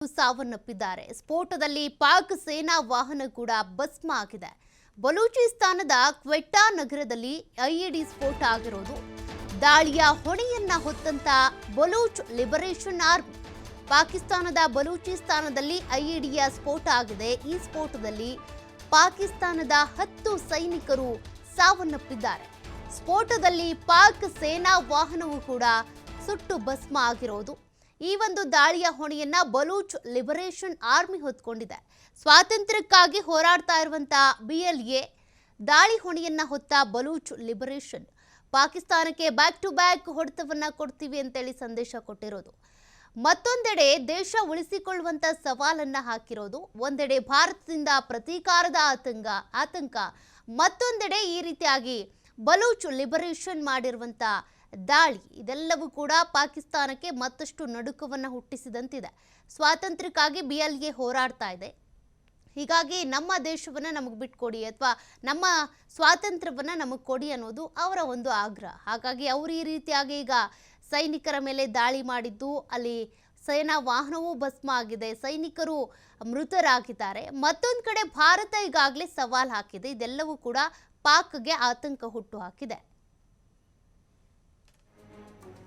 ಸಾವನ್ನಪ್ಪಿದ್ದಾರೆ. ಸ್ಫೋಟದಲ್ಲಿ ಪಾಕ್ ಸೇನಾ ವಾಹನ ಕೂಡ ಭಸ್ಮ ಆಗಿದೆ. ಬಲೂಚಿಸ್ತಾನದ ಕ್ವೆಟ್ಟಾ ನಗರದಲ್ಲಿ ಐಇಡಿ ಸ್ಫೋಟ ಆಗಿರೋದು. ದಾಳಿಯ ಹೊಣೆಯನ್ನ ಹೊತ್ತಂತ ಬಲೂಚ್ ಲಿಬರೇಷನ್ ಆರ್ಮಿ. ಪಾಕಿಸ್ತಾನದ ಬಲೂಚಿಸ್ತಾನದಲ್ಲಿ ಐಇಡಿಯ ಸ್ಫೋಟ ಆಗಿದೆ. ಈ ಸ್ಫೋಟದಲ್ಲಿ ಪಾಕಿಸ್ತಾನದ 10 ಸೈನಿಕರು ಸಾವನ್ನಪ್ಪಿದ್ದಾರೆ. ಸ್ಫೋಟದಲ್ಲಿ ಪಾಕ್ ಸೇನಾ ವಾಹನವು ಕೂಡ ಸುಟ್ಟು ಭಸ್ಮ ಆಗಿರೋದು. ಈ ಒಂದು ದಾಳಿಯ ಹೊಣೆಯನ್ನ ಬಲೂಚ್ ಲಿಬರೇಷನ್ ಆರ್ಮಿ ಹೊತ್ಕೊಂಡಿದೆ. ಸ್ವಾತಂತ್ರ್ಯಕ್ಕಾಗಿ ಹೋರಾಡ್ತಾ ಇರುವಂತಹ BLA ದಾಳಿ ಹೊಣೆಯನ್ನ ಹೊತ್ತ ಬಲೂಚ್ ಲಿಬರೇಷನ್ ಪಾಕಿಸ್ತಾನಕ್ಕೆ ಬ್ಯಾಕ್ ಟು ಬ್ಯಾಕ್ ಹೊಡೆತವನ್ನ ಕೊಡ್ತೀವಿ ಅಂತೇಳಿ ಸಂದೇಶ ಕೊಟ್ಟಿರೋದು. ಮತ್ತೊಂದೆಡೆ ದೇಶ ಉಳಿಸಿಕೊಳ್ಳುವಂತ ಸವಾಲನ್ನ ಹಾಕಿರೋದು. ಒಂದೆಡೆ ಭಾರತದಿಂದ ಪ್ರತೀಕಾರದ ಆತಂಕ, ಮತ್ತೊಂದೆಡೆ ಈ ರೀತಿಯಾಗಿ ಬಲೂಚ್ ಲಿಬರೇಷನ್ ಮಾಡಿರುವಂತ ದಾಳಿ, ಇದೆಲ್ಲವೂ ಕೂಡ ಪಾಕಿಸ್ತಾನಕ್ಕೆ ಮತ್ತಷ್ಟು ನಡುಕವನ್ನು ಹುಟ್ಟಿಸಿದಂತಿದೆ. ಸ್ವಾತಂತ್ರ್ಯಕ್ಕಾಗಿ BLA ಹೋರಾಡ್ತಾ ಇದೆ. ಹೀಗಾಗಿ ನಮ್ಮ ದೇಶವನ್ನು ನಮಗೆ ಬಿಟ್ಕೊಡಿ ಅಥವಾ ನಮ್ಮ ಸ್ವಾತಂತ್ರ್ಯವನ್ನು ನಮಗೆ ಕೊಡಿ ಅನ್ನೋದು ಅವರ ಒಂದು ಆಗ್ರಹ. ಹಾಗಾಗಿ ಅವರು ಈ ರೀತಿಯಾಗಿ ಈಗ ಸೈನಿಕರ ಮೇಲೆ ದಾಳಿ ಮಾಡಿದ್ದು, ಅಲ್ಲಿ ಸೇನಾ ವಾಹನವೂ ಭಸ್ಮ ಆಗಿದೆ, ಸೈನಿಕರು ಮೃತರಾಗಿದ್ದಾರೆ. ಮತ್ತೊಂದು ಕಡೆ ಭಾರತ ಈಗಾಗಲೇ ಸವಾಲ್ ಹಾಕಿದೆ. ಇದೆಲ್ಲವೂ ಕೂಡ ಪಾಕ್ಗೆ ಆತಂಕ ಹುಟ್ಟು ಹಾಕಿದೆ.